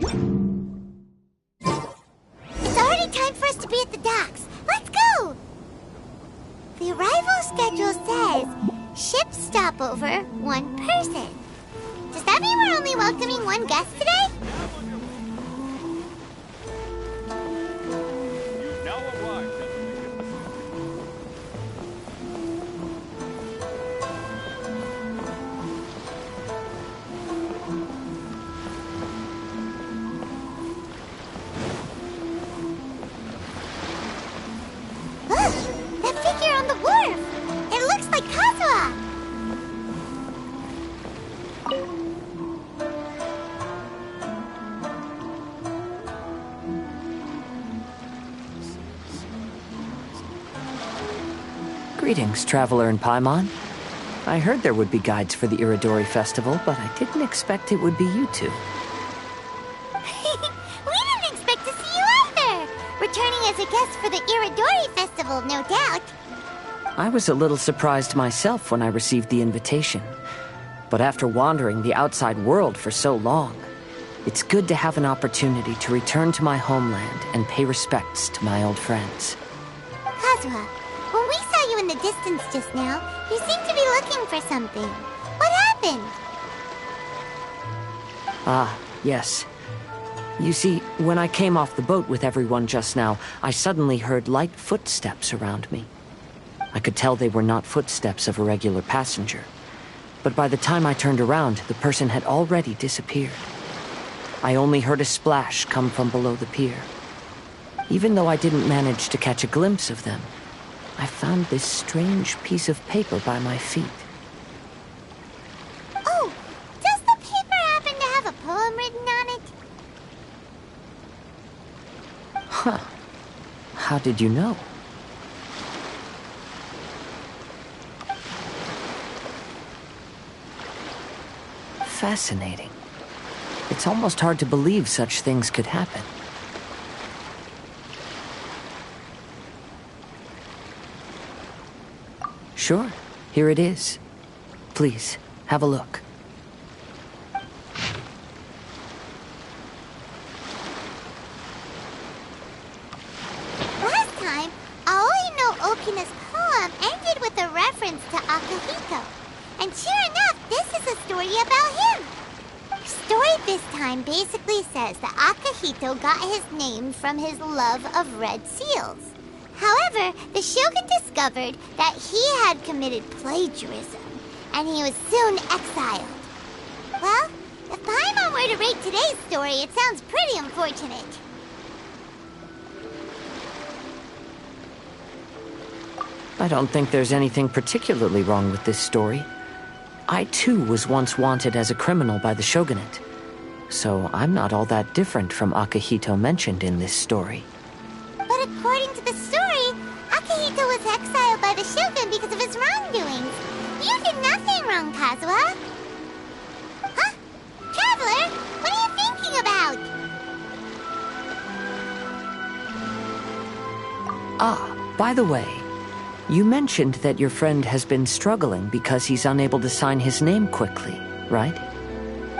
It's already time for us to be at the docks. Let's go! The arrival schedule says ship stopover, 1 person. Does that mean we're only welcoming 1 guest today? Greetings, Traveler in Paimon. I heard there would be guides for the Iridori Festival, but I didn't expect it would be you two. We didn't expect to see you either! Returning as a guest for the Iridori Festival, no doubt. I was a little surprised myself when I received the invitation. But after wandering the outside world for so long, it's good to have an opportunity to return to my homeland and pay respects to my old friends. Kazuha, when we saw you in the distance just now, you seemed to be looking for something. What happened? Ah, yes. You see, when I came off the boat with everyone just now, I suddenly heard light footsteps around me. I could tell they were not footsteps of a regular passenger. But by the time I turned around, the person had already disappeared. I only heard a splash come from below the pier. Even though I didn't manage to catch a glimpse of them, I found this strange piece of paper by my feet. Oh, does the paper happen to have a poem written on it? Huh. How did you know? Fascinating. It's almost hard to believe such things could happen. Sure, here it is. Please, have a look. Last time, Aoi no Okina's poem ended with a reference to Akihito. And sure enough, this is a story about him. The story this time basically says that Akihito got his name from his love of red seals. However, the shogun discovered that he had committed plagiarism, and he was soon exiled. Well, if Paimon were to rate today's story, it sounds pretty unfortunate. I don't think there's anything particularly wrong with this story. I too was once wanted as a criminal by the shogunate, so I'm not all that different from Akihito mentioned in this story. But according to the story, Akihito was exiled by the shogun because of his wrongdoings. You did nothing wrong, Kazuha. Huh? Traveler, what are you thinking about? Ah, by the way, you mentioned that your friend has been struggling because he's unable to sign his name quickly, right?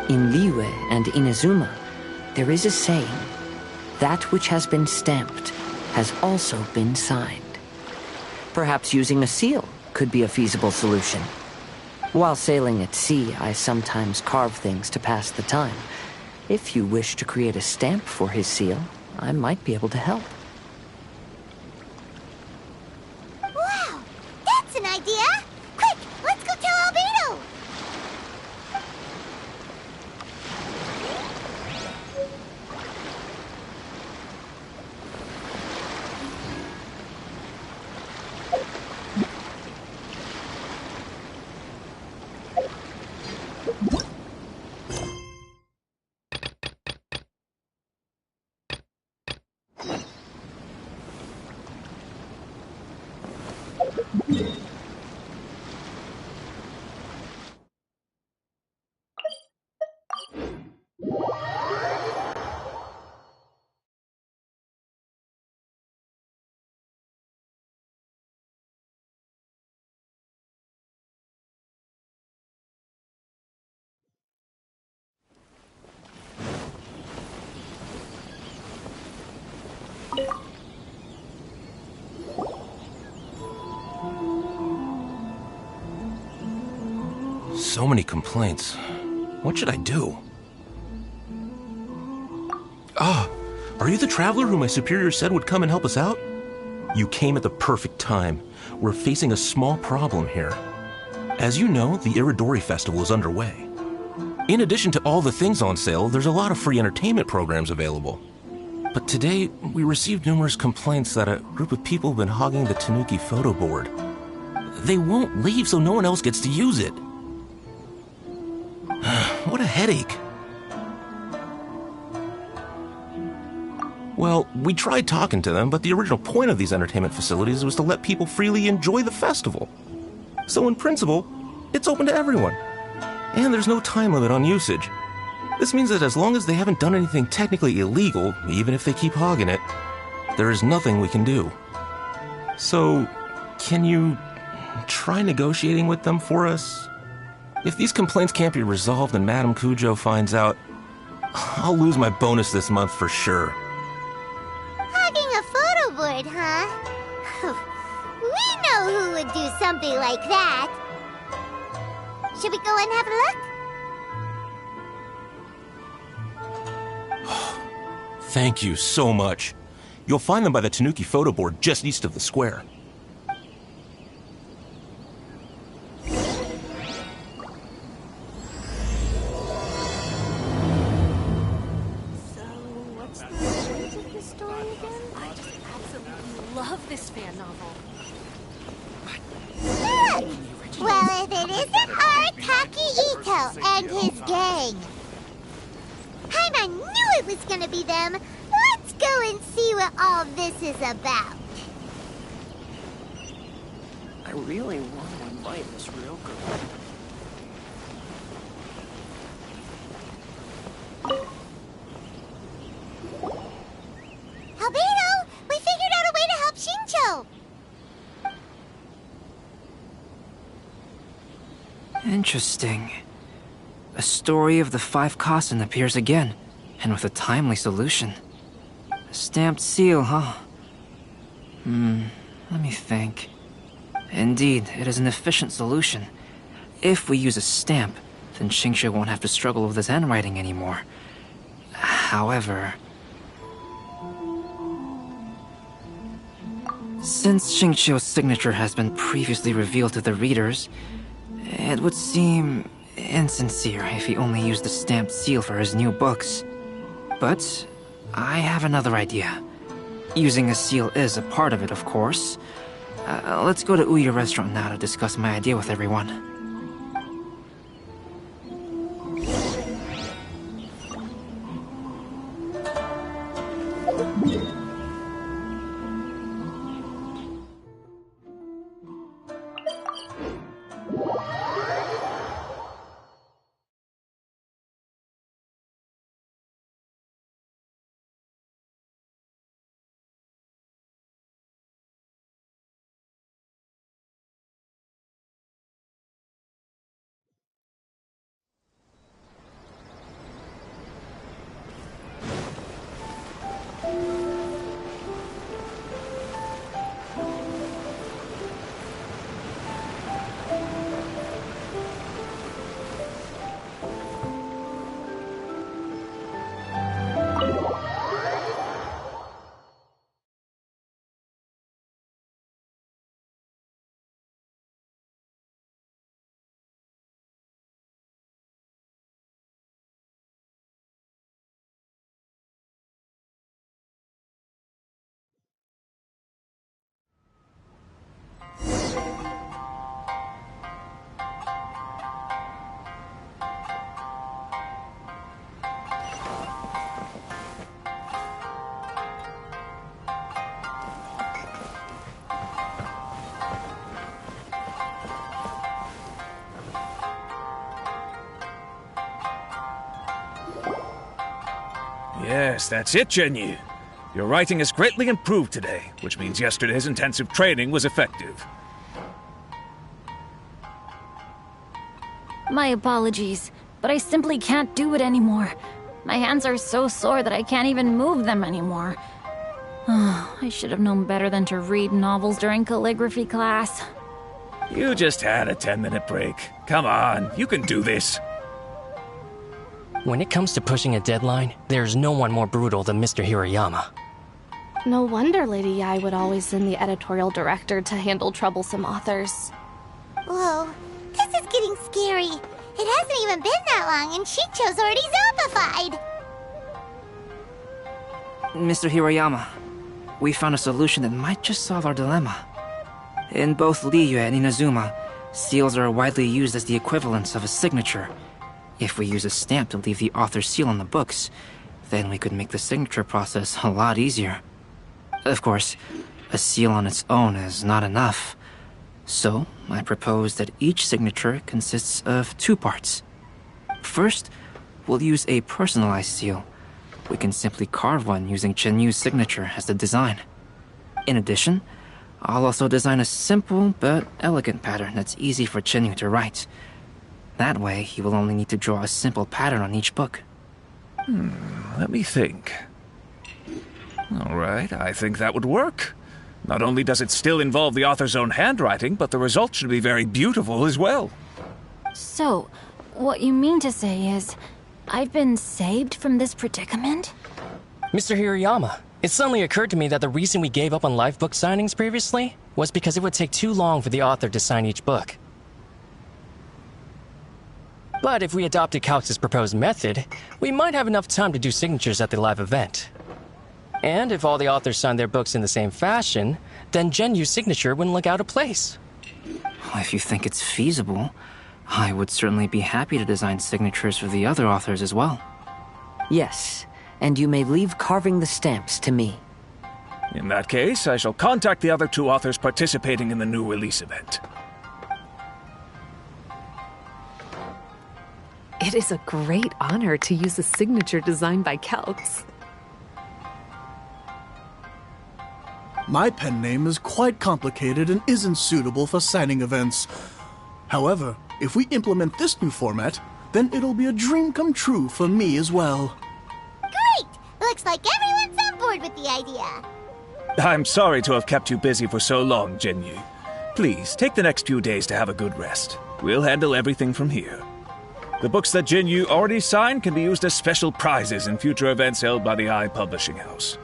In Liyue and Inazuma, there is a saying, that which has been stamped has also been signed. Perhaps using a seal could be a feasible solution. While sailing at sea, I sometimes carve things to pass the time. If you wish to create a stamp for his seal, I might be able to help. Wow, that's an idea! Quick, let's go tell Albedo! so many complaints. What should I do? Ah, are you the traveler who my superior said would come and help us out? You came at the perfect time. We're facing a small problem here. As you know, the Iridori Festival is underway. In addition to all the things on sale, there's a lot of free entertainment programs available. But today, we received numerous complaints that a group of people have been hogging the Tanuki photo board. They won't leave so no one else gets to use it. What a headache. Well, we tried talking to them, but the original point of these entertainment facilities was to let people freely enjoy the festival. So in principle, it's open to everyone. And there's no time limit on usage. This means that as long as they haven't done anything technically illegal, even if they keep hogging it, there is nothing we can do. So, can you try negotiating with them for us? If these complaints can't be resolved and Madame Cujo finds out, I'll lose my bonus this month for sure. Hogging a photo board, huh? We know who would do something like that. Should we go and have a look? Thank you so much. You'll find them by the Tanuki photo board just east of the square. So, what's the point of the story again? I just absolutely love this fan novel. Look! Well, if it isn't Arakaki Ito and his gang. Paimon knew it was gonna be them. Let's go and see what all this is about. I really want to invite this real girl. Albedo, we figured out a way to help Shincho. Interesting. A story of the 5 Kasen appears again, and with a timely solution. A stamped seal, huh? Let me think. Indeed, it is an efficient solution. If we use a stamp, then Xingqiu won't have to struggle with his handwriting anymore. However... since Xingqiu's signature has been previously revealed to the readers, it would seem insincere if he only used the stamped seal for his new books. But I have another idea. Using a seal is a part of it, of course. Let's go to Ouya Restaurant now to discuss my idea with everyone. Yes, that's it, Genyu. Your writing has greatly improved today, which means yesterday's intensive training was effective. My apologies, but I simply can't do it anymore. My hands are so sore that I can't even move them anymore. I should have known better than to read novels during calligraphy class. You just had a 10-minute break. Come on, you can do this. When it comes to pushing a deadline, there's no one more brutal than Mr. Hirayama. No wonder Lady Yai would always send the editorial director to handle troublesome authors. Whoa, this is getting scary. It hasn't even been that long and Shicho's already zombified. Mr. Hirayama, we found a solution that might just solve our dilemma. In both Liyue and Inazuma, seals are widely used as the equivalents of a signature. If we use a stamp to leave the author's seal on the books, then we could make the signature process a lot easier. Of course, a seal on its own is not enough. So, I propose that each signature consists of 2 parts. First, we'll use a personalized seal. We can simply carve one using Chenyu's signature as the design. In addition, I'll also design a simple but elegant pattern that's easy for Chenyu to write. That way, he will only need to draw a simple pattern on each book. Let me think. All right, I think that would work. Not only does it still involve the author's own handwriting, but the result should be very beautiful as well. So, what you mean to say is, I've been saved from this predicament? Mr. Hirayama, it suddenly occurred to me that the reason we gave up on live book signings previously was because it would take too long for the author to sign each book. But if we adopted Calx's proposed method, we might have enough time to do signatures at the live event. And if all the authors signed their books in the same fashion, then Genyu's signature wouldn't look out of place. If you think it's feasible, I would certainly be happy to design signatures for the other authors as well. Yes, and you may leave carving the stamps to me. In that case, I shall contact the other 2 authors participating in the new release event. It is a great honor to use a signature designed by Calx. My pen name is quite complicated and isn't suitable for signing events. However, if we implement this new format, then it'll be a dream come true for me as well. Great! Looks like everyone's on board with the idea. I'm sorry to have kept you busy for so long, Genyu. Please, take the next few days to have a good rest. We'll handle everything from here. The books that Genyu already signed can be used as special prizes in future events held by the I Publishing House.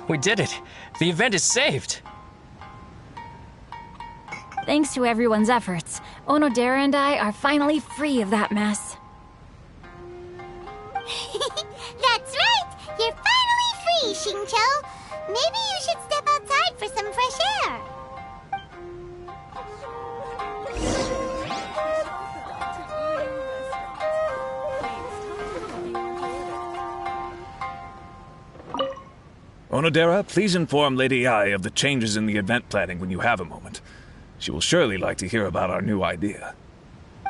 We did it! The event is saved! Thanks to everyone's efforts, Onodera and I are finally free of that mess. That's right! You're finally free, Xingqiu! Maybe you should step outside for some fresh air. Onodera, please inform Lady Ai of the changes in the event planning when you have a moment. She will surely like to hear about our new idea.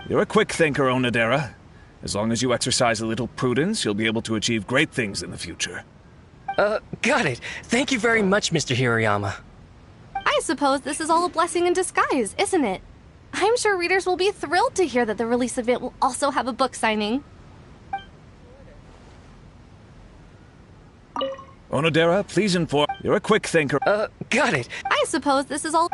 You're a quick thinker, Onodera. As long as you exercise a little prudence, you'll be able to achieve great things in the future. Got it. Thank you very much, Mr. Hirayama. I suppose this is all a blessing in disguise, isn't it? I'm sure readers will be thrilled to hear that the release event will also have a book signing. Onodera, please inform... You're a quick thinker. Got it. I suppose this is all...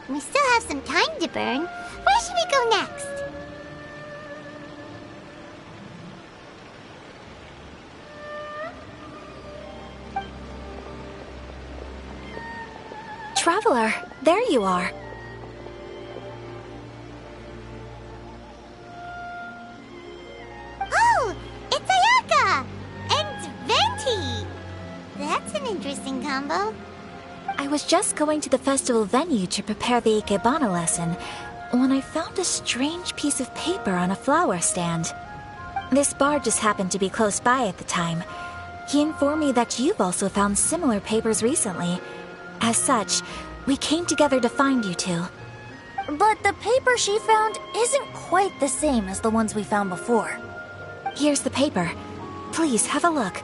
We still have some time to burn. Where should we go next? Traveler, there you are. That's an interesting combo. I was just going to the festival venue to prepare the Ikebana lesson when I found a strange piece of paper on a flower stand. This bard just happened to be close by at the time. He informed me that you've also found similar papers recently. As such, we came together to find you two. But the paper she found isn't quite the same as the ones we found before. Here's the paper. Please, have a look.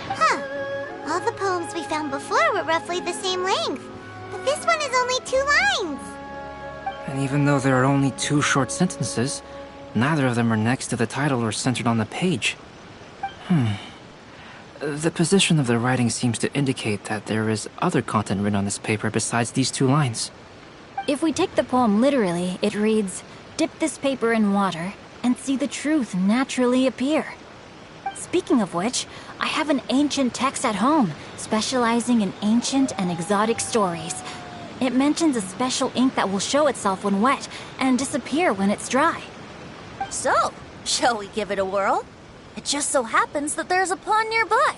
Huh. All the poems we found before were roughly the same length. But this one is only 2 lines. And even though there are only 2 short sentences, neither of them are next to the title or centered on the page. The position of the writing seems to indicate that there is other content written on this paper besides these 2 lines. If we take the poem literally, it reads, "Dip this paper in water and see the truth naturally appear." Speaking of which, I have an ancient text at home, specializing in ancient and exotic stories. It mentions a special ink that will show itself when wet and disappear when it's dry. So, shall we give it a whirl? It just so happens that there's a pond nearby.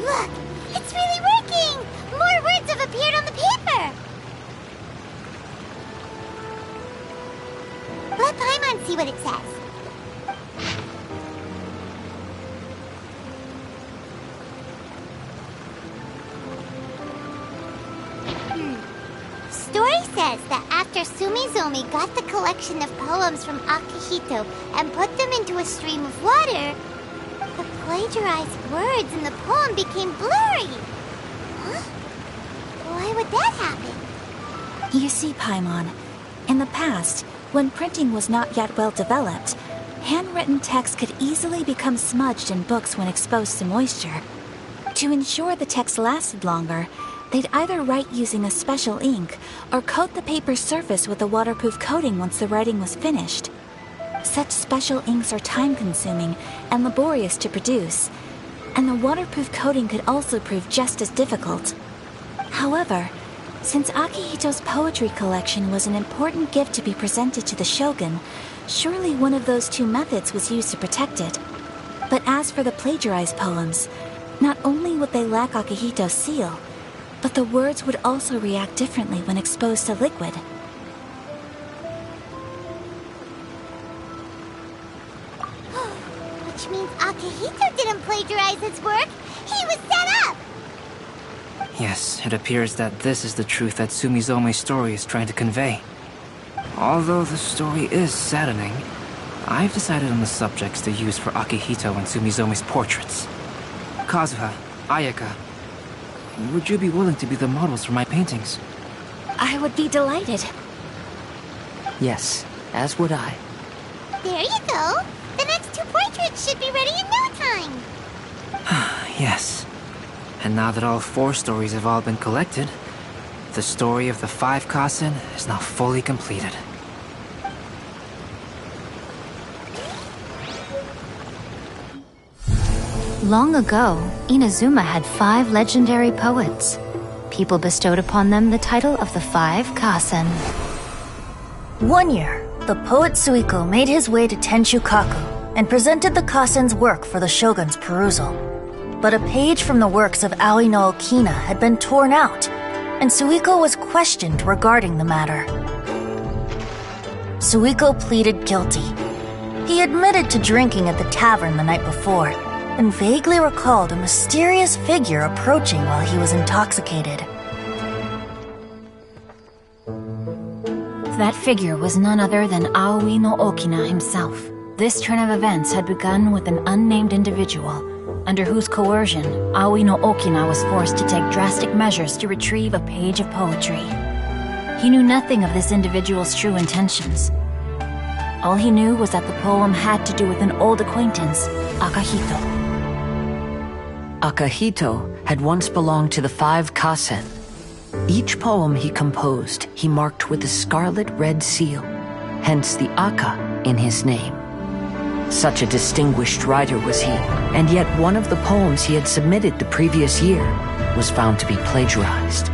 Look! It's really working! More words have appeared on the paper! Let Paimon see what it says. Story says that after Sumizomi got the collection of poems from Akihito and put them into a stream of water, the plagiarized words in the poem became blurry. Huh? Why would that happen? You see, Paimon, in the past, when printing was not yet well developed, handwritten text could easily become smudged in books when exposed to moisture. To ensure the text lasted longer, they'd either write using a special ink or coat the paper's surface with a waterproof coating once the writing was finished. Such special inks are time-consuming and laborious to produce, and the waterproof coating could also prove just as difficult. However, since Akihito's poetry collection was an important gift to be presented to the shogun, surely one of those 2 methods was used to protect it. But as for the plagiarized poems, not only would they lack Akihito's seal, but the words would also react differently when exposed to liquid. Which means Akihito didn't plagiarize his work. He was set up! Yes, it appears that this is the truth that Sumizome's story is trying to convey. Although the story is saddening, I've decided on the subjects to use for Akihito and Sumizome's portraits. Kazuha, Ayaka, would you be willing to be the models for my paintings? I would be delighted. Yes, as would I. There you go. The next 2 portraits should be ready in no time. Yes. And now that all 4 stories have all been collected, the story of the 5 Kasen is now fully completed. Long ago, Inazuma had 5 legendary poets. People bestowed upon them the title of the 5 Kasen. One year, the poet Suiko made his way to Tenshukaku and presented the Kasen's work for the shogun's perusal. But a page from the works of Aoi no Okina had been torn out, and Suiko was questioned regarding the matter. Suiko pleaded guilty. He admitted to drinking at the tavern the night before, and vaguely recalled a mysterious figure approaching while he was intoxicated. That figure was none other than Aoi no Okina himself. This turn of events had begun with an unnamed individual, under whose coercion, Aoi no Okina was forced to take drastic measures to retrieve a page of poetry. He knew nothing of this individual's true intentions. All he knew was that the poem had to do with an old acquaintance, Akahito. Akahito had once belonged to the 5 Kasen. Each poem he composed, he marked with a scarlet red seal, hence the Aka in his name. Such a distinguished writer was he, and yet one of the poems he had submitted the previous year was found to be plagiarized.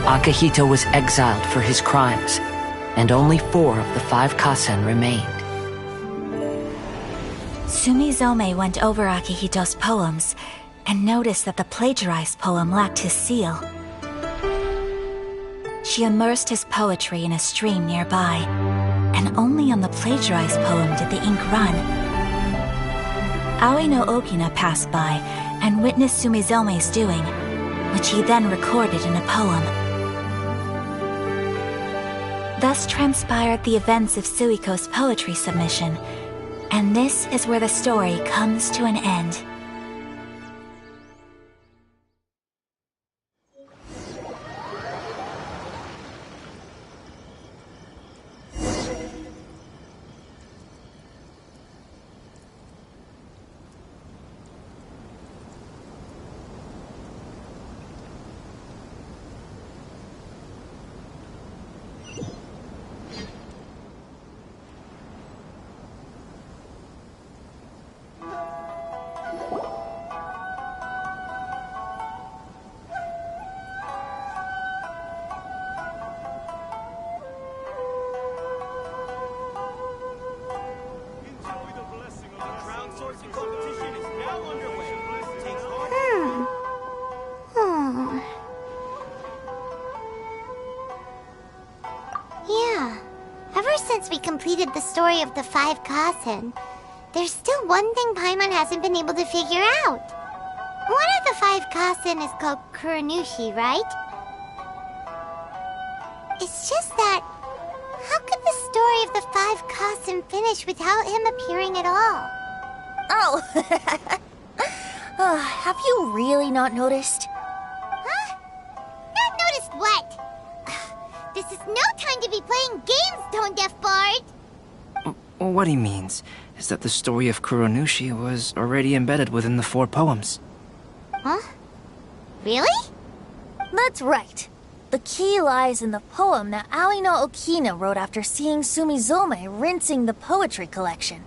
Akahito was exiled for his crimes, and only 4 of the 5 Kasen remained. Sumizome went over Akihito's poems and noticed that the plagiarized poem lacked his seal. She immersed his poetry in a stream nearby, and only on the plagiarized poem did the ink run. Aoi no Okina passed by and witnessed Sumizome's doing, which he then recorded in a poem. Thus transpired the events of Suiko's poetry submission, and this is where the story comes to an end. Since we completed the story of the 5 Kasen, there's still one thing Paimon hasn't been able to figure out. One of the 5 Kasen is called Kuranushi, right? It's just that, how could the story of the 5 Kasen finish without him appearing at all? Oh, have you really not noticed? Huh? Not noticed what? This is no time to be playing games, Tone-Deaf Bard! What he means is that the story of Kuranushi was already embedded within the 4 poems. Huh? Really? That's right. The key lies in the poem that Aoi no Okina wrote after seeing Sumizome rinsing the poetry collection.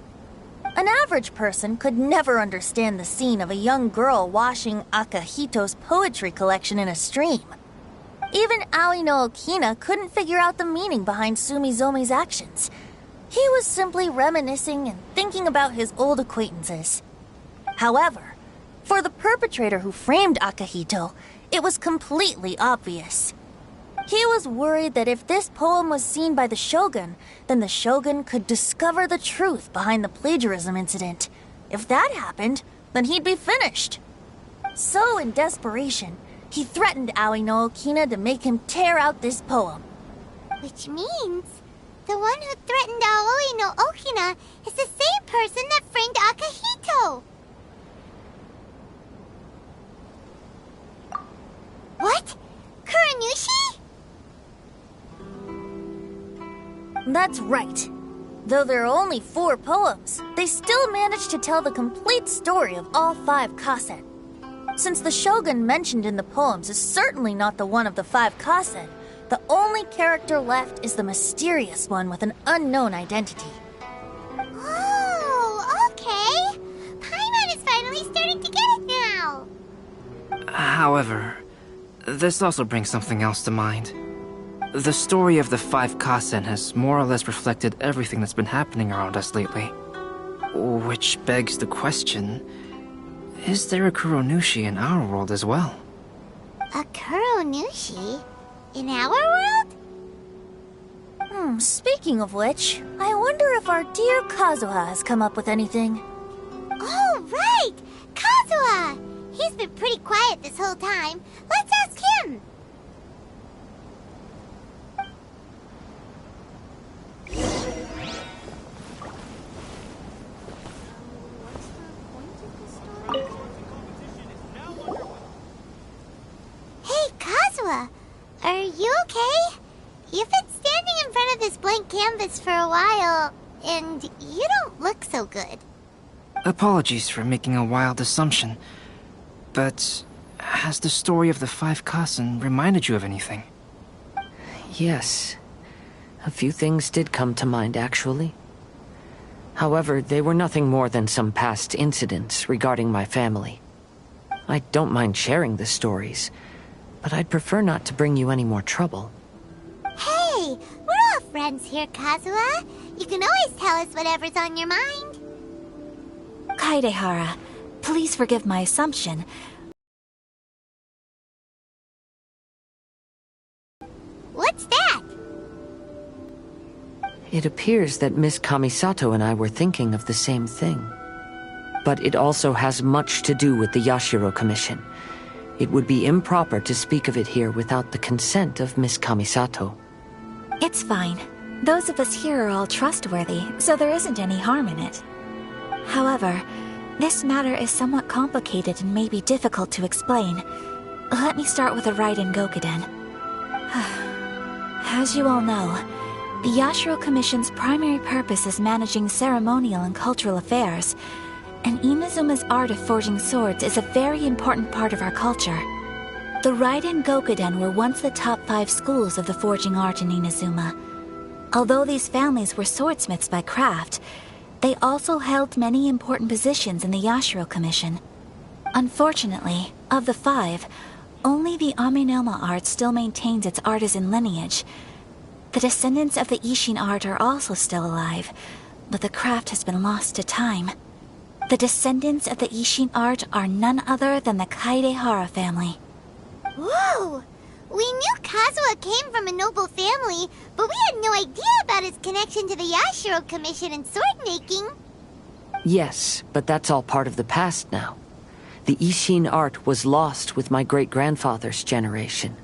An average person could never understand the scene of a young girl washing Akahito's poetry collection in a stream. Even Aoi no Okina couldn't figure out the meaning behind Sumizome's actions. He was simply reminiscing and thinking about his old acquaintances. However, for the perpetrator who framed Akahito, it was completely obvious. He was worried that if this poem was seen by the Shogun, then the Shogun could discover the truth behind the plagiarism incident. If that happened, then he'd be finished. So, in desperation, he threatened Aoi no Okina to make him tear out this poem. Which means the one who threatened Aoi no Okina is the same person that framed Akahito. What? Kuranushi? That's right. Though there are only 4 poems, they still managed to tell the complete story of all 5 Kasen. Since the Shogun mentioned in the poems is certainly not the one of the 5 Kasen, the only character left is the mysterious one with an unknown identity. Oh, okay. Paimon is finally starting to get it now. However, this also brings something else to mind. The story of the 5 Kasen has more or less reflected everything that's been happening around us lately. Which begs the question, is there a Kuranushi in our world as well? A Kuranushi? In our world? Speaking of which, I wonder if our dear Kazuha has come up with anything. Oh, right! Kazuha! He's been pretty quiet this whole time. Let's ask him! Hey, Kazuha! Are you okay? You've been standing in front of this blank canvas for a while. and you don't look so good. Apologies for making a wild assumption, but has the story of the five Kasen reminded you of anything? Yes. A few things did come to mind, actually. However, they were nothing more than some past incidents regarding my family. I don't mind sharing the stories, but I'd prefer not to bring you any more trouble. Hey, we're all friends here, Kazuha. You can always tell us whatever's on your mind. Kaidehara, please forgive my assumption. What's that? It appears that Miss Kamisato and I were thinking of the same thing. But it also has much to do with the Yashiro Commission. It would be improper to speak of it here without the consent of Miss Kamisato. It's fine. Those of us here are all trustworthy, so there isn't any harm in it. However, this matter is somewhat complicated and may be difficult to explain. Let me start with the Raiden Gokuden. As you all know, the Yashiro Commission's primary purpose is managing ceremonial and cultural affairs, and Inazuma's art of forging swords is a very important part of our culture. The Raiden Gokuden were once the top 5 schools of the forging art in Inazuma. Although these families were swordsmiths by craft, they also held many important positions in the Yashiro Commission. Unfortunately, of the 5, only the Aminoma art still maintains its artisan lineage. The descendants of the Ishin art are also still alive, but the craft has been lost to time. The descendants of the Ishin art are none other than the Kaidehara family. Whoa! We knew Kazuha came from a noble family, but we had no idea about his connection to the Yashiro Commission and sword making. Yes, but that's all part of the past now. The Ishin art was lost with my great-grandfather's generation.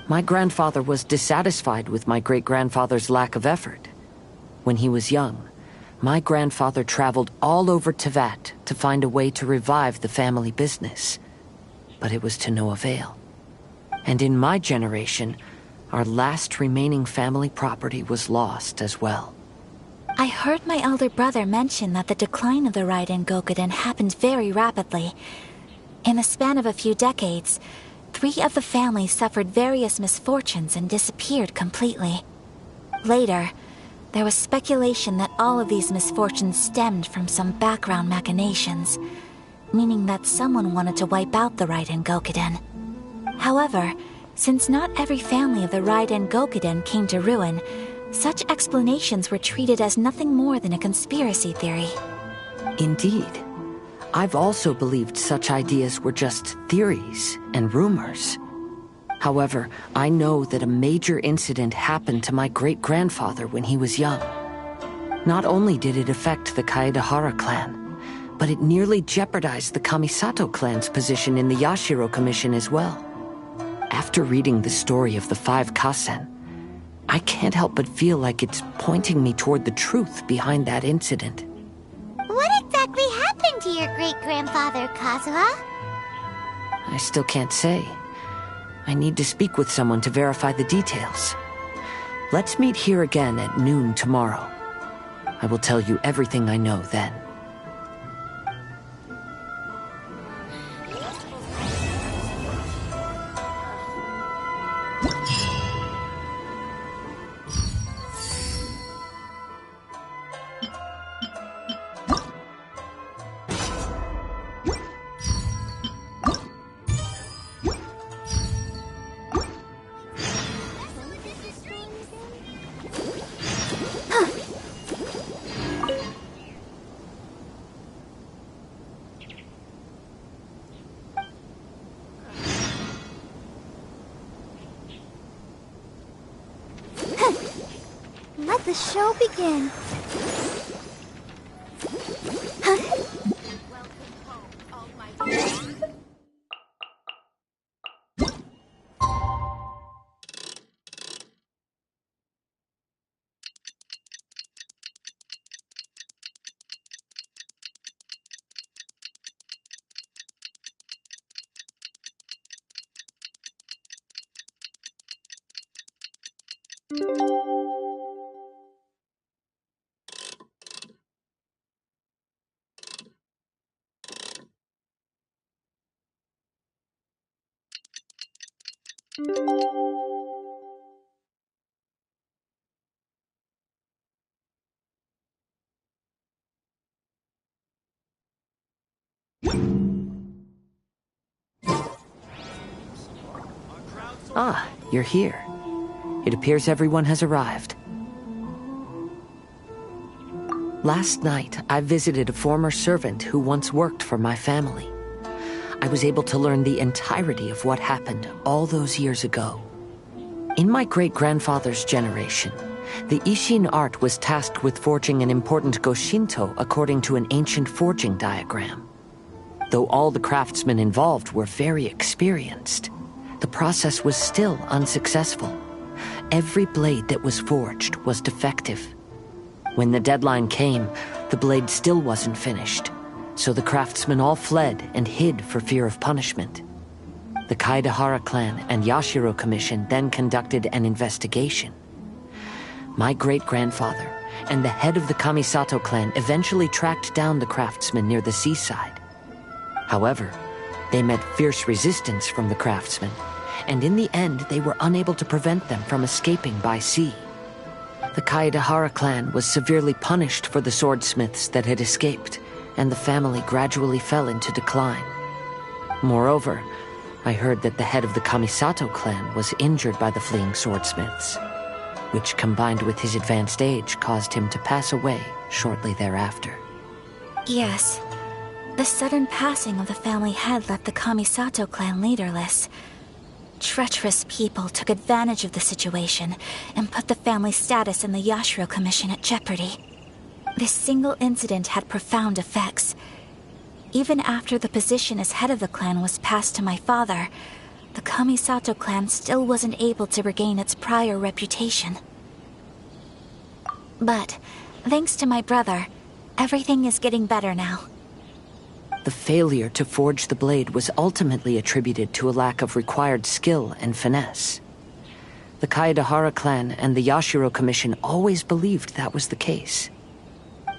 My grandfather was dissatisfied with my great-grandfather's lack of effort. When he was young, my grandfather traveled all over Teyvat to find a way to revive the family business. But it was to no avail. And in my generation, our last remaining family property was lost as well. I heard my elder brother mention that the decline of the Raiden Gokuden happened very rapidly. In the span of a few decades, 3 of the families suffered various misfortunes and disappeared completely. Later, there was speculation that all of these misfortunes stemmed from some background machinations, meaning that someone wanted to wipe out the Raiden Gokuden. However, since not every family of the Raiden Gokuden came to ruin, such explanations were treated as nothing more than a conspiracy theory. Indeed. I've also believed such ideas were just theories and rumors. However, I know that a major incident happened to my great-grandfather when he was young. Not only did it affect the Kaedehara clan, but it nearly jeopardized the Kamisato clan's position in the Yashiro Commission as well. After reading the story of the 5 Kasen, I can't help but feel like it's pointing me toward the truth behind that incident. What exactly happened to your great-grandfather, Kazuha? I still can't say. I need to speak with someone to verify the details. Let's meet here again at noon tomorrow. I will tell you everything I know then. Let the show begin. Ah, you're here. It appears everyone has arrived. Last night, I visited a former servant who once worked for my family. I was able to learn the entirety of what happened all those years ago. In my great-grandfather's generation, the Ishin art was tasked with forging an important Goshinto according to an ancient forging diagram. Though all the craftsmen involved were very experienced, the process was still unsuccessful. Every blade that was forged was defective. When the deadline came, the blade still wasn't finished, so the craftsmen all fled and hid for fear of punishment. The Kaedahara clan and Yashiro Commission then conducted an investigation. My great-grandfather and the head of the Kamisato clan eventually tracked down the craftsmen near the seaside. However, they met fierce resistance from the craftsmen, and in the end they were unable to prevent them from escaping by sea. The Kaedahara clan was severely punished for the swordsmiths that had escaped, and the family gradually fell into decline. Moreover, I heard that the head of the Kamisato clan was injured by the fleeing swordsmiths, which combined with his advanced age caused him to pass away shortly thereafter. Yes. The sudden passing of the family head left the Kamisato clan leaderless. Treacherous people took advantage of the situation and put the family's status in the Yashiro Commission at jeopardy. This single incident had profound effects. Even after the position as head of the clan was passed to my father, the Kamisato clan still wasn't able to regain its prior reputation. But, thanks to my brother, everything is getting better now. The failure to forge the blade was ultimately attributed to a lack of required skill and finesse. The Kaedahara clan and the Yashiro Commission always believed that was the case.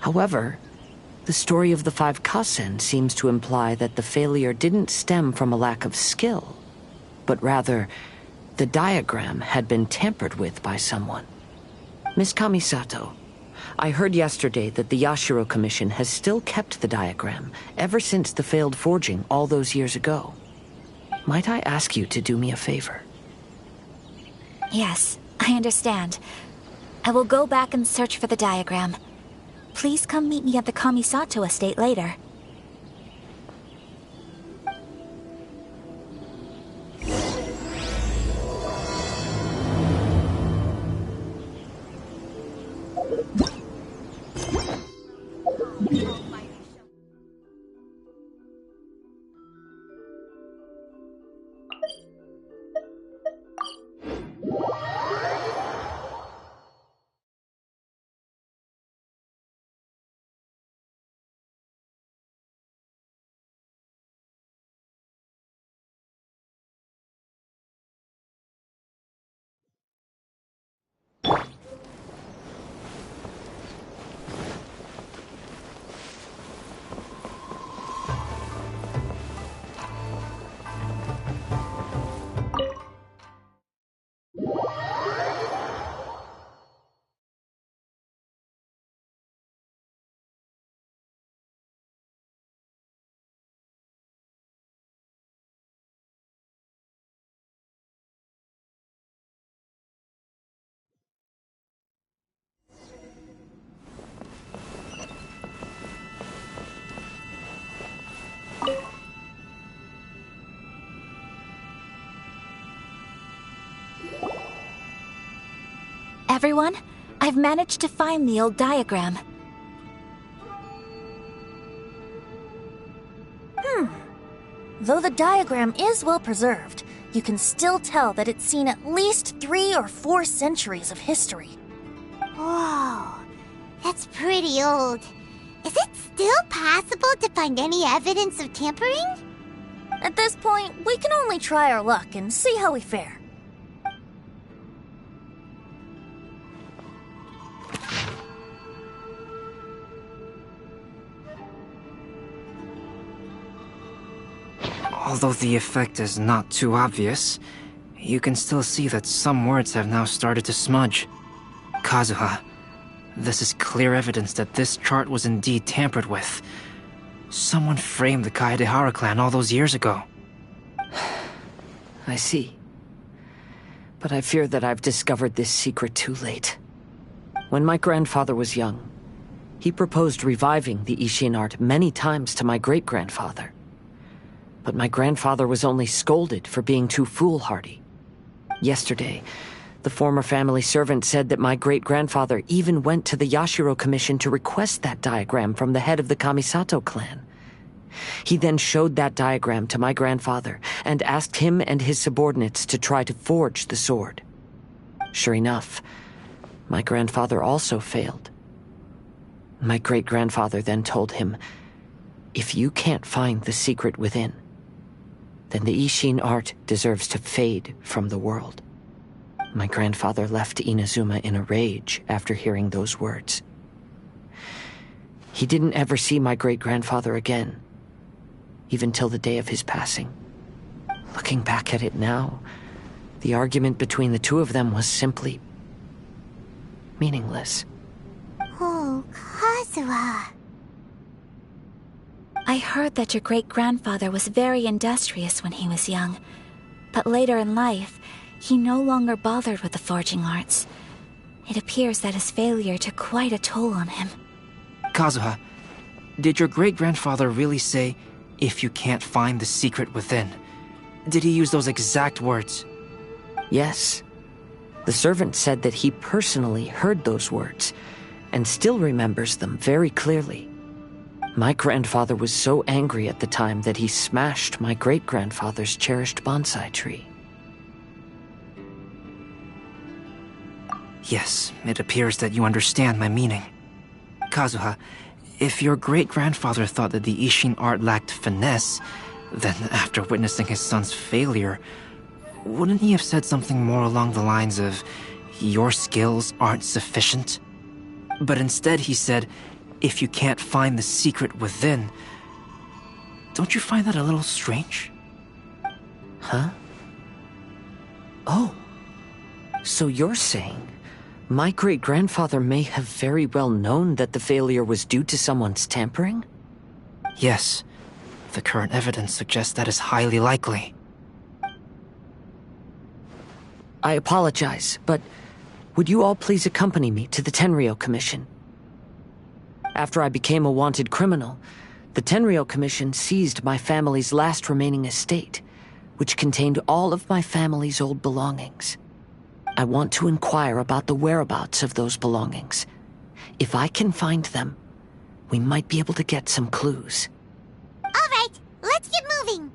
However, the story of the 5 Kasen seems to imply that the failure didn't stem from a lack of skill, but rather, the diagram had been tampered with by someone. Miss Kamisato, I heard yesterday that the Yashiro Commission has still kept the diagram ever since the failed forging all those years ago. Might I ask you to do me a favor? Yes, I understand. I will go back and search for the diagram. Please come meet me at the Kamisato estate later. Everyone, I've managed to find the old diagram. Though the diagram is well preserved, you can still tell that it's seen at least 3 or 4 centuries of history. Whoa, that's pretty old. Is it still possible to find any evidence of tampering? At this point, we can only try our luck and see how we fare. Although the effect is not too obvious, you can still see that some words have now started to smudge. Kazuha, this is clear evidence that this chart was indeed tampered with. Someone framed the Kaedehara clan all those years ago. I see. But I fear that I've discovered this secret too late. When my grandfather was young, he proposed reviving the Ishin art many times to my great-grandfather. But my grandfather was only scolded for being too foolhardy. Yesterday, the former family servant said that my great-grandfather even went to the Yashiro Commission to request that diagram from the head of the Kamisato clan. He then showed that diagram to my grandfather and asked him and his subordinates to try to forge the sword. Sure enough, my grandfather also failed. My great-grandfather then told him, "If you can't find the secret within, then the Ishin art deserves to fade from the world." My grandfather left Inazuma in a rage after hearing those words. He didn't ever see my great-grandfather again, even till the day of his passing. Looking back at it now, the argument between the two of them was simply meaningless. Oh, Kazuha. I heard that your great-grandfather was very industrious when he was young, but later in life, he no longer bothered with the forging arts. It appears that his failure took quite a toll on him. Kazuha, did your great-grandfather really say, "If you can't find the secret within"? Did he use those exact words? Yes. The servant said that he personally heard those words, and still remembers them very clearly. My grandfather was so angry at the time that he smashed my great-grandfather's cherished bonsai tree. Yes, it appears that you understand my meaning. Kazuha, if your great-grandfather thought that the Ishin art lacked finesse, then after witnessing his son's failure, wouldn't he have said something more along the lines of, "Your skills aren't sufficient"? But instead he said, "If you can't find the secret within." Don't you find that a little strange? Huh? Oh. So you're saying my great-grandfather may have very well known that the failure was due to someone's tampering? Yes. The current evidence suggests that is highly likely. I apologize, but would you all please accompany me to the Tenryou Commission? After I became a wanted criminal, the Tenryou Commission seized my family's last remaining estate, which contained all of my family's old belongings. I want to inquire about the whereabouts of those belongings. If I can find them, we might be able to get some clues. All right, let's get moving.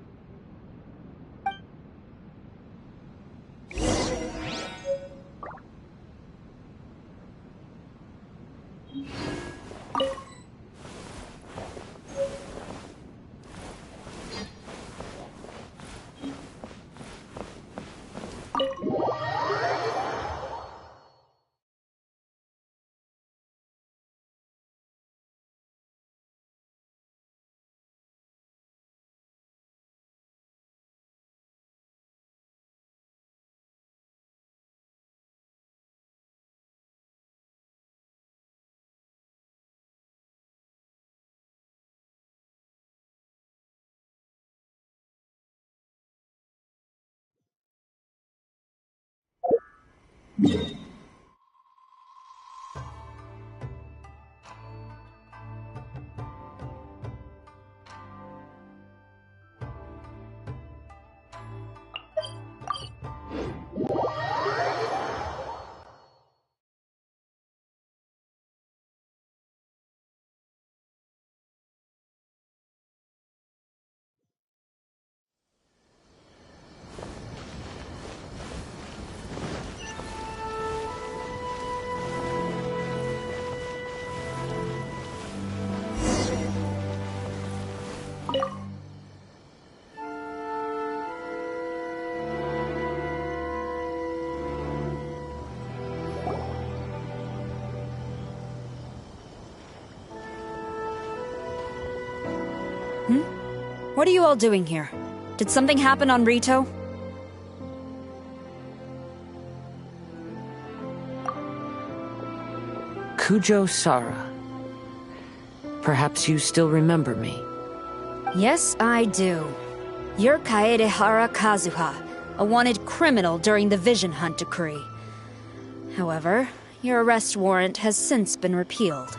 What are you all doing here? Did something happen on Rito? Kujo Sara. Perhaps you still remember me. Yes, I do. You're Kaedehara Kazuha, a wanted criminal during the Vision Hunt decree. However, your arrest warrant has since been repealed.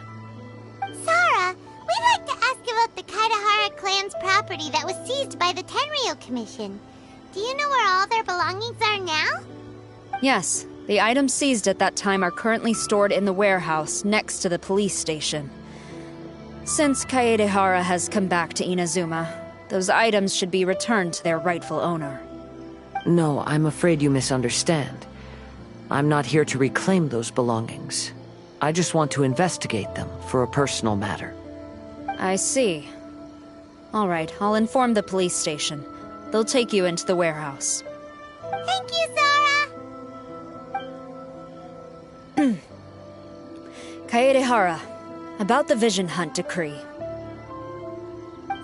Sara, we'd like to ask about the Kaedehara clan's property that was seized by the Tenryou Commission. Do you know where all their belongings are now? Yes, the items seized at that time are currently stored in the warehouse next to the police station. Since Kaedehara has come back to Inazuma, those items should be returned to their rightful owner. No, I'm afraid you misunderstand. I'm not here to reclaim those belongings. I just want to investigate them for a personal matter. I see. All right, I'll inform the police station. They'll take you into the warehouse. Thank you, Sara! Kaedehara, about the Vision Hunt decree.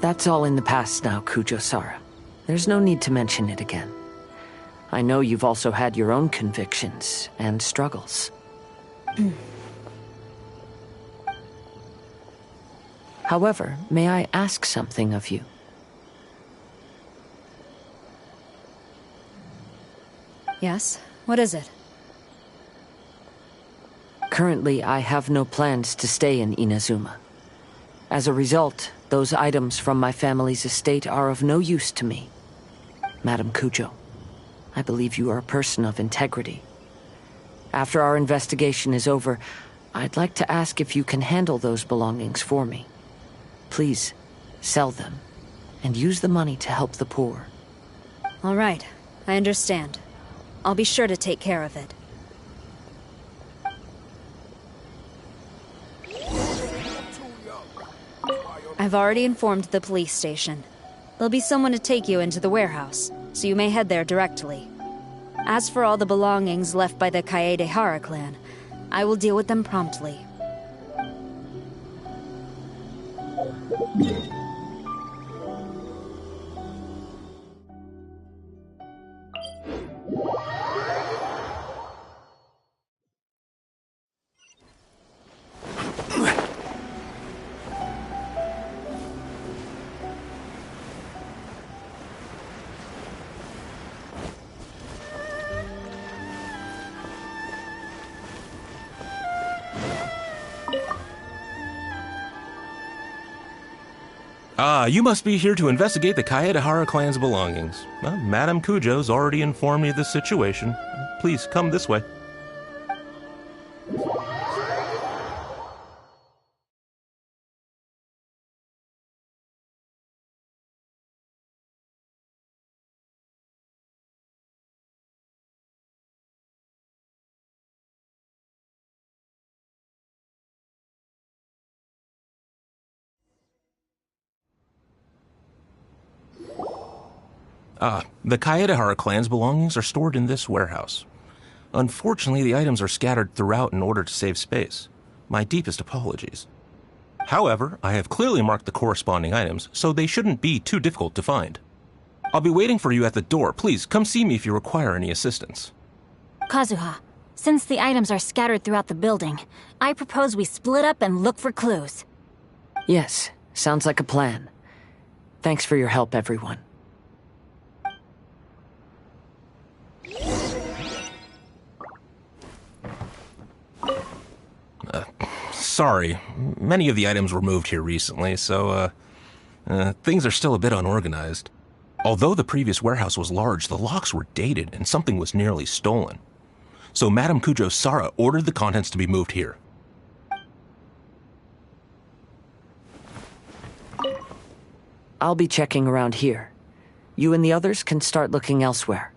That's all in the past now, Kujo Sara. There's no need to mention it again. I know you've also had your own convictions and struggles. However, may I ask something of you? Yes? What is it? Currently, I have no plans to stay in Inazuma. As a result, those items from my family's estate are of no use to me. Madam Kujo, I believe you are a person of integrity. After our investigation is over, I'd like to ask if you can handle those belongings for me. Please, sell them, and use the money to help the poor. All right, I understand. I'll be sure to take care of it. I've already informed the police station. There'll be someone to take you into the warehouse, so you may head there directly. As for all the belongings left by the Kaedehara clan, I will deal with them promptly. Ah, you must be here to investigate the Kaedehara clan's belongings. Well, Madame Kujo's already informed me of the situation. Please, come this way. The Kaedehara clan's belongings are stored in this warehouse. Unfortunately, the items are scattered throughout in order to save space. My deepest apologies. However, I have clearly marked the corresponding items, so they shouldn't be too difficult to find. I'll be waiting for you at the door. Please, come see me if you require any assistance. Kazuha, since the items are scattered throughout the building, I propose we split up and look for clues. Yes, sounds like a plan. Thanks for your help, everyone. Sorry, many of the items were moved here recently, so, things are still a bit unorganized. Although the previous warehouse was large, the locks were dated and something was nearly stolen. So Madame Kujo Sara ordered the contents to be moved here. I'll be checking around here. You and the others can start looking elsewhere.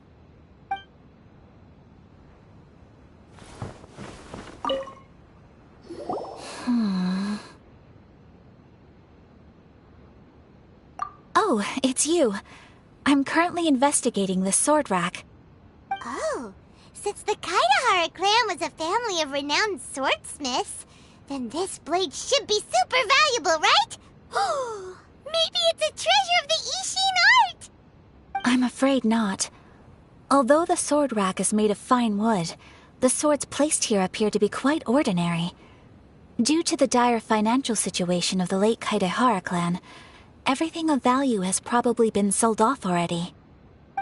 Oh, it's you. I'm currently investigating the sword rack. Oh, since the Kaedehara clan was a family of renowned swordsmiths, then this blade should be super valuable, right? Oh, maybe it's a treasure of the Ishin art! I'm afraid not. Although the sword rack is made of fine wood, the swords placed here appear to be quite ordinary. Due to the dire financial situation of the late Kaidehara clan, everything of value has probably been sold off already.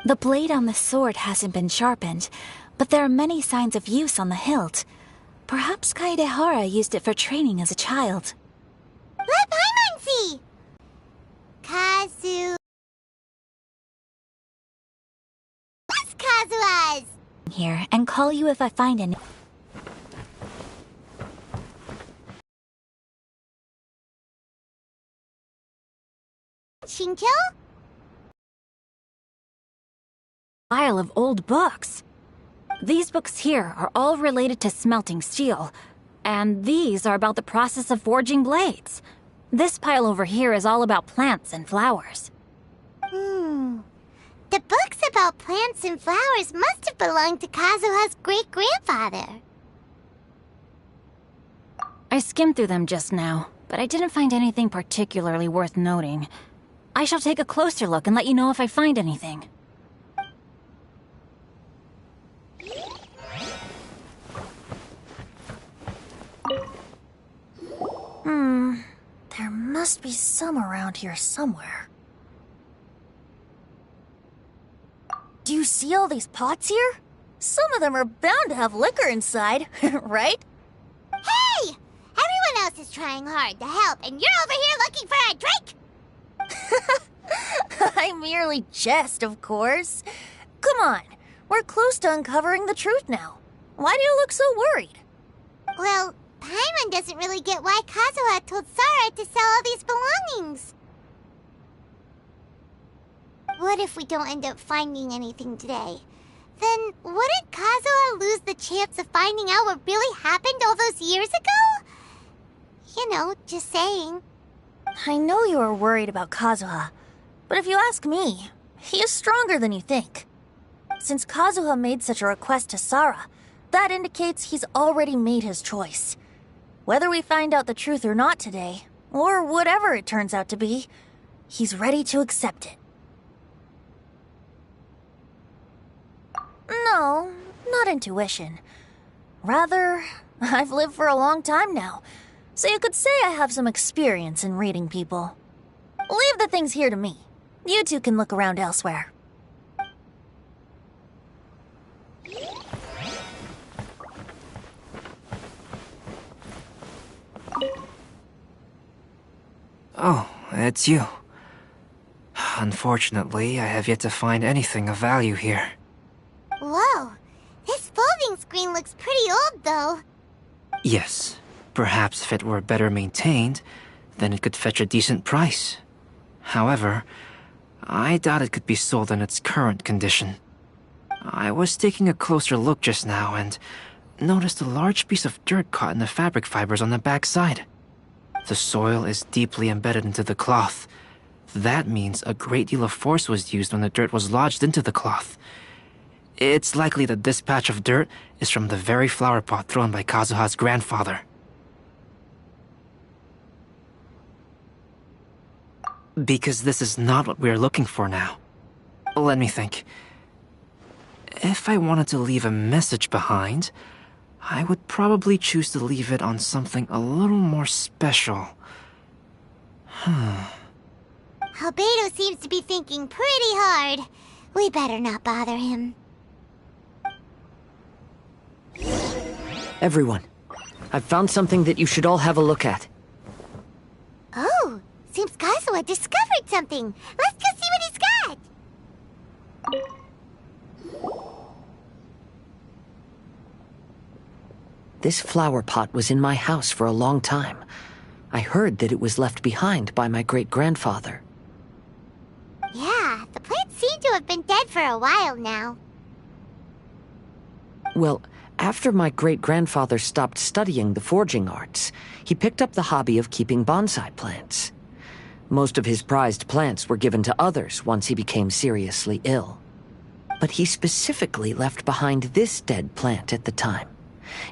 The blade on the sword hasn't been sharpened, but there are many signs of use on the hilt. Perhaps Kaidehara used it for training as a child. Let Paimon see! Kazu... What's Kazuha's? Here, and call you if I find any. Shincho? Pile of old books. These books here are all related to smelting steel, and these are about the process of forging blades. This pile over here is all about plants and flowers. The books about plants and flowers must have belonged to Kazuha's great-grandfather. I skimmed through them just now, but I didn't find anything particularly worth noting. I shall take a closer look and let you know if I find anything. There must be some around here somewhere. Do you see all these pots here? Some of them are bound to have liquor inside, right? Hey! Everyone else is trying hard to help, and you're over here looking for a drink? I merely jest, of course. Come on, we're close to uncovering the truth now. Why do you look so worried? Well, Paimon doesn't really get why Kazuha told Sarah to sell all these belongings. What if we don't end up finding anything today? Then wouldn't Kazuha lose the chance of finding out what really happened all those years ago? You know, just saying. I know you are worried about Kazuha, but if you ask me, he is stronger than you think. Since Kazuha made such a request to Sarah, that indicates he's already made his choice. Whether we find out the truth or not today, or whatever it turns out to be, he's ready to accept it. No, not intuition. Rather, I've lived for a long time now, so you could say I have some experience in reading people. Leave the things here to me. You two can look around elsewhere. Oh, it's you. Unfortunately, I have yet to find anything of value here. Whoa, this folding screen looks pretty old, though. Yes, perhaps if it were better maintained, then it could fetch a decent price. However, I doubt it could be sold in its current condition. I was taking a closer look just now and noticed a large piece of dirt caught in the fabric fibers on the back side. The soil is deeply embedded into the cloth. That means a great deal of force was used when the dirt was lodged into the cloth. It's likely that this patch of dirt is from the very flower pot thrown by Kazuha's grandfather. Because this is not what we are looking for now. Let me think. If I wanted to leave a message behind, I would probably choose to leave it on something a little more special. Albedo seems to be thinking pretty hard. We better not bother him. Everyone, I've found something that you should all have a look at. Oh, seems Kazuha discovered something. Let's go see what he's got. This flower pot was in my house for a long time. I heard that it was left behind by my great-grandfather. Yeah, the plants seem to have been dead for a while now. Well, after my great-grandfather stopped studying the forging arts, he picked up the hobby of keeping bonsai plants. Most of his prized plants were given to others once he became seriously ill. But he specifically left behind this dead plant at the time,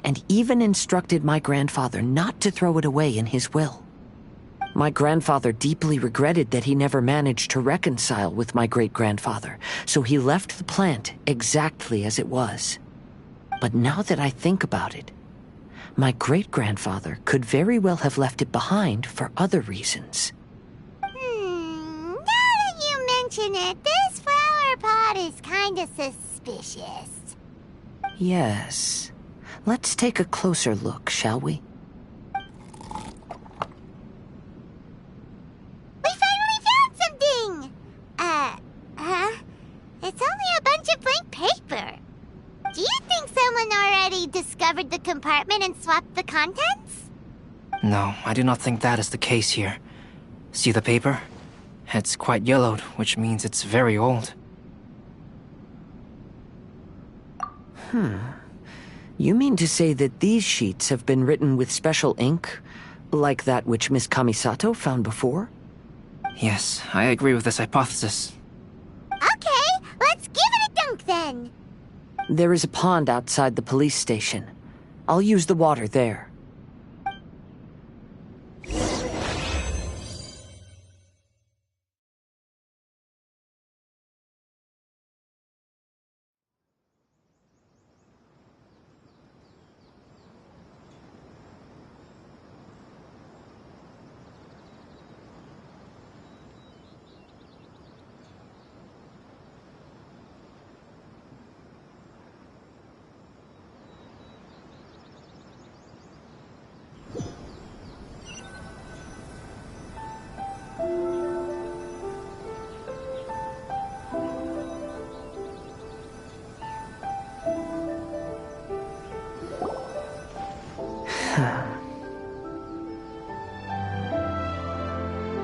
and even instructed my grandfather not to throw it away in his will. My grandfather deeply regretted that he never managed to reconcile with my great-grandfather, so he left the plant exactly as it was. But now that I think about it, My great-grandfather could very well have left it behind for other reasons. Now that you mention it, this flower pot is kinda suspicious. Yes. Let's take a closer look, shall we? We finally found something! It's only a bunch of blank paper. Do you think someone already discovered the compartment and swapped the contents? No, I do not think that is the case here. See the paper? It's quite yellowed, which means it's very old. You mean to say that these sheets have been written with special ink, like that which Miss Kamisato found before? Yes, I agree with this hypothesis. Okay, let's give it a dunk then. There is a pond outside the police station. I'll use the water there.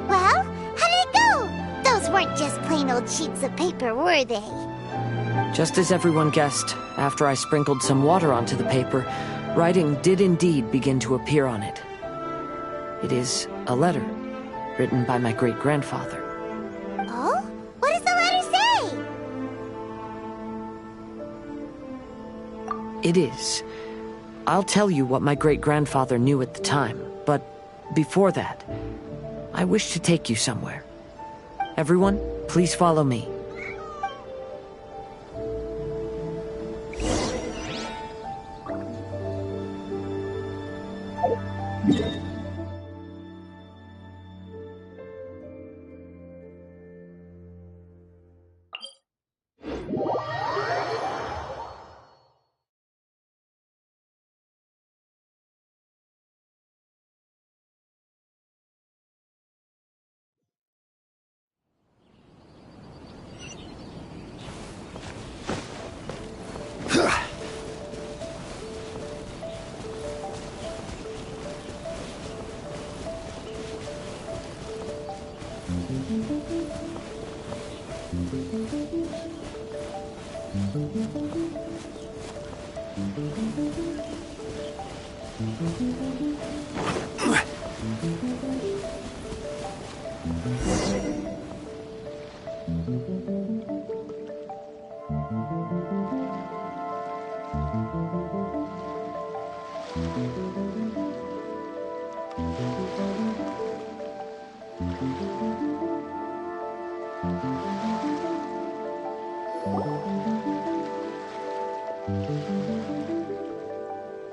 Well, how did it go? Those weren't just plain old sheets of paper, were they? Just as everyone guessed, after I sprinkled some water onto the paper, writing did indeed begin to appear on it. It is a letter, written by my great-grandfather. Oh? What does the letter say? It is. I'll tell you what my great-grandfather knew at the time, but before that, I wish to take you somewhere. Everyone, please follow me.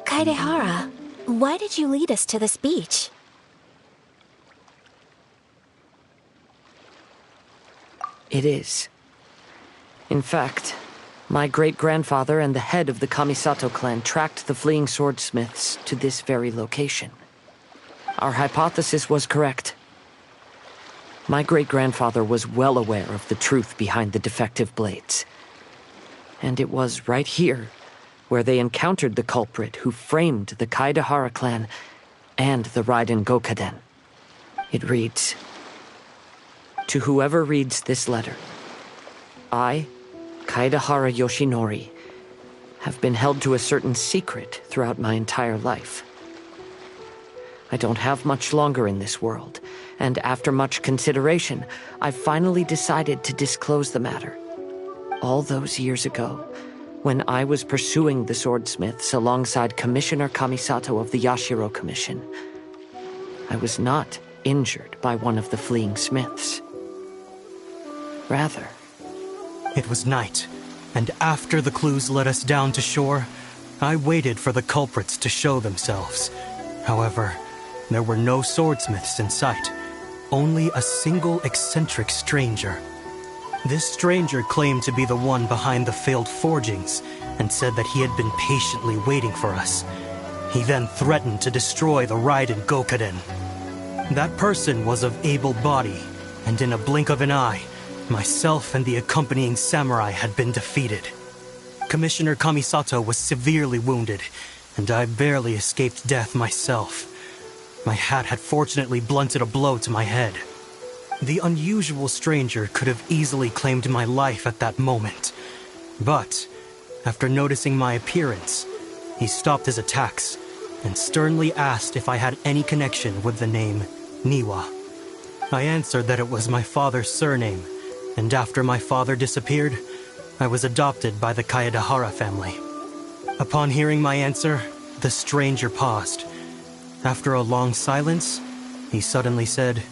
Kaidehara, why did you lead us to this beach? It is. In fact, my great-grandfather and the head of the Kamisato clan tracked the fleeing swordsmiths to this very location. Our hypothesis was correct. My great-grandfather was well aware of the truth behind the defective blades. And it was right here where they encountered the culprit who framed the Kaidehara clan and the Raiden Gokaden. It reads, "To whoever reads this letter, I, Kaidehara Yoshinori, have been held to a certain secret throughout my entire life. I don't have much longer in this world, and after much consideration, I finally decided to disclose the matter. All those years ago, when I was pursuing the swordsmiths alongside Commissioner Kamisato of the Yashiro Commission, I was not injured by one of the fleeing smiths. Rather, it was night, and after the clues led us down to shore, I waited for the culprits to show themselves. However, there were no swordsmiths in sight, only a single eccentric stranger. This stranger claimed to be the one behind the failed forgings and said that he had been patiently waiting for us. He then threatened to destroy the Raiden Gokaden. That person was of able body, and in a blink of an eye, myself and the accompanying samurai had been defeated. Commissioner Kamisato was severely wounded, and I barely escaped death myself. My hat had fortunately blunted a blow to my head. The unusual stranger could have easily claimed my life at that moment. But, after noticing my appearance, he stopped his attacks and sternly asked if I had any connection with the name Niwa. I answered that it was my father's surname, and after my father disappeared, I was adopted by the Kaedahara family. Upon hearing my answer, the stranger paused. After a long silence, he suddenly said,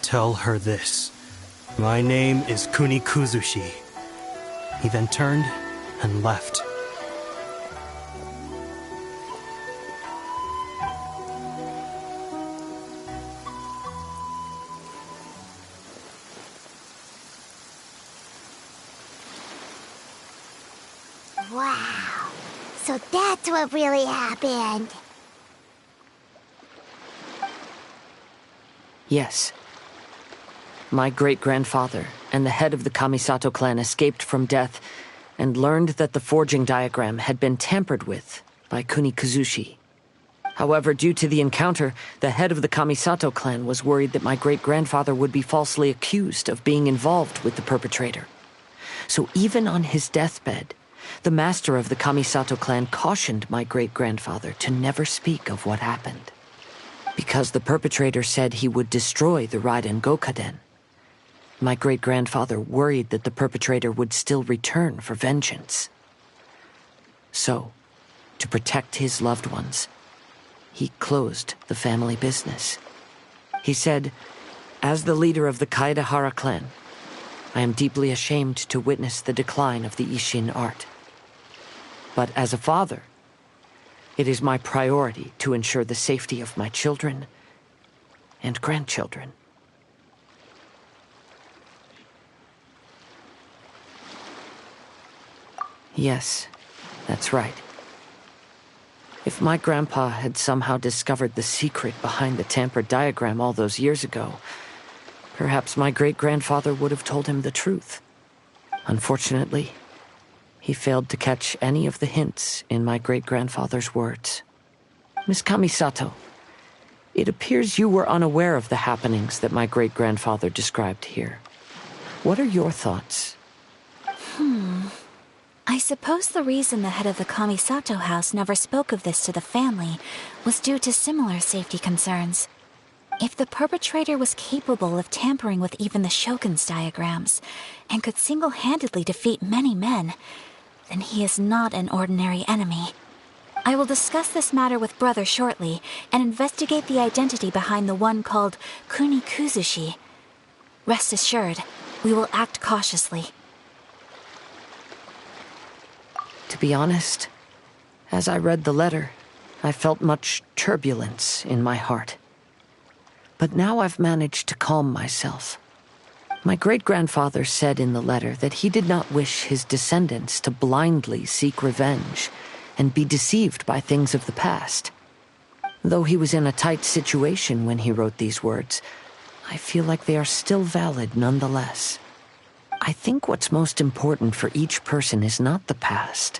"Tell her this. My name is Kuni Kuzushi." He then turned and left. Wow. So that's what really happened. Yes. My great-grandfather and the head of the Kamisato clan escaped from death and learned that the forging diagram had been tampered with by Kuni Kuzushi. However, due to the encounter, the head of the Kamisato clan was worried that my great-grandfather would be falsely accused of being involved with the perpetrator. So even on his deathbed, the master of the Kamisato clan cautioned my great-grandfather to never speak of what happened. Because the perpetrator said he would destroy the Raiden Gokaden, my great-grandfather worried that the perpetrator would still return for vengeance. So, to protect his loved ones, he closed the family business. He said, "As the leader of the Kaedahara clan, I am deeply ashamed to witness the decline of the Isshin art. But as a father, it is my priority to ensure the safety of my children and grandchildren." Yes, that's right. If my grandpa had somehow discovered the secret behind the tampered diagram all those years ago, perhaps my great-grandfather would have told him the truth. Unfortunately, he failed to catch any of the hints in my great-grandfather's words. Miss Kamisato, it appears you were unaware of the happenings that my great-grandfather described here. What are your thoughts? I suppose the reason the head of the Kamisato house never spoke of this to the family was due to similar safety concerns. If the perpetrator was capable of tampering with even the Shogun's diagrams, and could single-handedly defeat many men, then he is not an ordinary enemy. I will discuss this matter with Brother shortly, and investigate the identity behind the one called Kuni Kuzushi. Rest assured, we will act cautiously. To be honest, as I read the letter, I felt much turbulence in my heart. But now I've managed to calm myself. My great-grandfather said in the letter that he did not wish his descendants to blindly seek revenge and be deceived by things of the past. Though he was in a tight situation when he wrote these words, I feel like they are still valid nonetheless. I think what's most important for each person is not the past,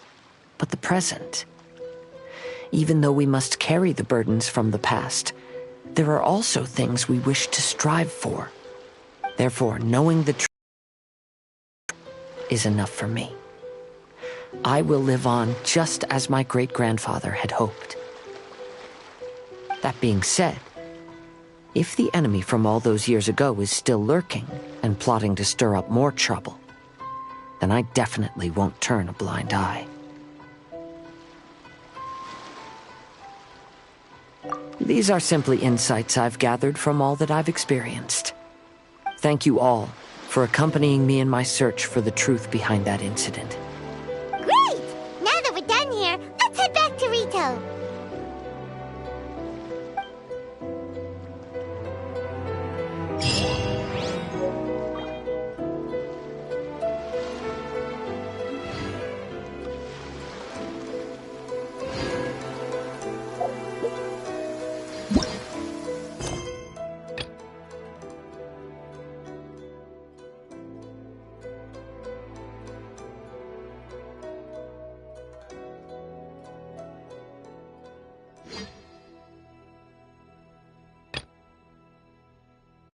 but the present. Even though we must carry the burdens from the past, there are also things we wish to strive for. Therefore, knowing the truth is enough for me. I will live on just as my great-grandfather had hoped. That being said, if the enemy from all those years ago is still lurking and plotting to stir up more trouble, then I definitely won't turn a blind eye. These are simply insights I've gathered from all that I've experienced. Thank you all for accompanying me in my search for the truth behind that incident.